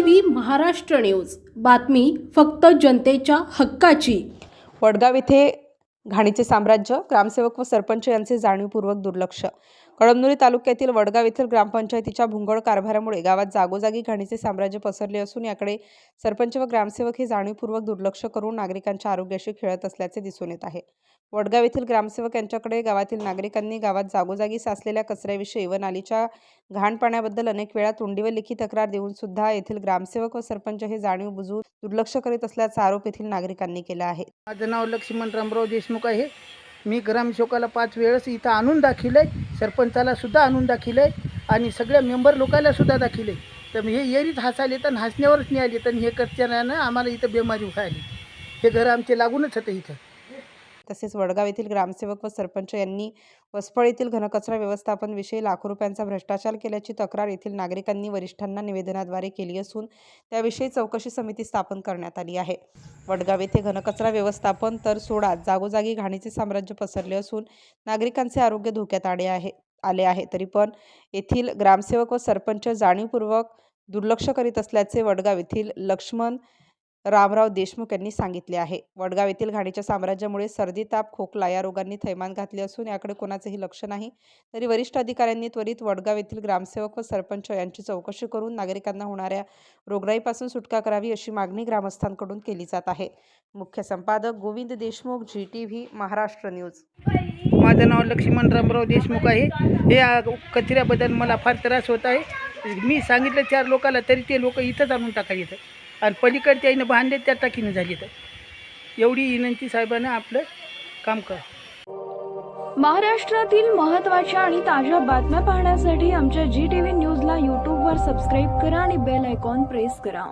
GTV Maharashtra news, बातमी फक्त जनतेच्या हक्काची। वडगाव येथे घाणीचे साम्राज्य, ग्रामसेवक व सरपंच यांचे जाणीवपूर्वक दुर्लक्ष। कळमनुरी तालुक्यातील वडगाव येथील ग्रामपंचायतीच्या भुंगळ कारभारामुळे गावात जागोजागी घाणीचे साम्राज्य पसरले असून याकडे सरपंच व ग्रामसेवक हे जाणीवपूर्वक दुर्लक्ष करून नागरिकांच्या आरोग्याशी खेळत असल्याचे दिसून येत आहे। वडगाव येथील ग्रामसेवक यांच्याकडे गावातील नागरिकांनी गावात जागोजागी साचलेल्या कचऱ्याविषयी व नालीच्या घाण पाण्याबद्दल अनेक वेळा तोंडी व लिखित तक्रार देऊन सुद्धा येथील ग्रामसेवक व सरपंच हे जाणीव बुजवून दुर्लक्ष करीत असल्याचा आरोप येथील नागरिकांनी केला आहे। माझं नाव लक्ष्मण रामराव देशमुख आहे। मी ग्रामसेवकाला 5 वेळेस इथं आणून दाखिले, सरपंचाला सुद्धा आणून दाखिले आणि सगळ्या मेंबर लोकांना सुद्धा दाखिले। तर हे येरीत हसायले तर हसण्यावरच नाही आले, तर हे करच्यानं आम्हाला इथं बेमारी व्हायली। हे घर आमचे लागूनच होतं इथं। तसेच वडगाव येथील ग्रामसेवक व सरपंच यांनी वसफळ येथील घनकचरा व्यवस्थापन विषयी लाखो रुपयांचा भ्रष्टाचार केल्याची तक्रार येथील नागरिकांनी वरिष्ठांना निवेदनाद्वारे केली असून त्याविषयी चौकशी समिती स्थापन करण्यात आली आहे। वडगाव येथे घनकचरा व्यवस्थापन तर सोडा, जागोजागी घाणीचे साम्राज्य पसरले असून नागरिकांचे आरोग्य धोक्यात आले आहे। तरी पण येथील ग्रामसेवक व सरपंच जाणीवपूर्वक दुर्लक्ष करीत असल्याचे वडगाव येथील लक्ष्मण रामराव देशमुख यांनी सांगितले आहे। वडगाव येथील घाणीच्या साम्राज्यामुळे सर्दी, ताप, खोकला या रोगांनी थैमान घातले असून याकडे कोणाचेही लक्ष नाही। तरी वरिष्ठ अधिकाऱ्यांनी त्वरित वडगाव येथील ग्रामसेवक व सरपंच यांची चौकशी करून नागरिकांना होणाऱ्या रोगराईपासून सुटका करावी अशी मागणी ग्रामस्थांकडून केली जात आहे। मुख्य संपादक गोविंद देशमुख, GTV महाराष्ट्र न्यूज। माझं नाव लक्ष्मण रामराव देशमुख आहे। हे कचऱ्याबद्दल मला फार त्रास होत आहे। मी सांगितलं 4 लोकांना, तरी ते लोक इथंच आणून टाकायचे आणि पलीकडे त्याने बांधले त्या टाकीने झाली। तर एवढी विनंती साहेबांना आपलं काम करा। महाराष्ट्रातील महत्त्वाच्या आणि ताज्या बातम्या पाहण्यासाठी आमच्या GTV न्यूजला यूट्यूबवर सबस्क्राईब करा आणि बेल आयकॉन प्रेस करा।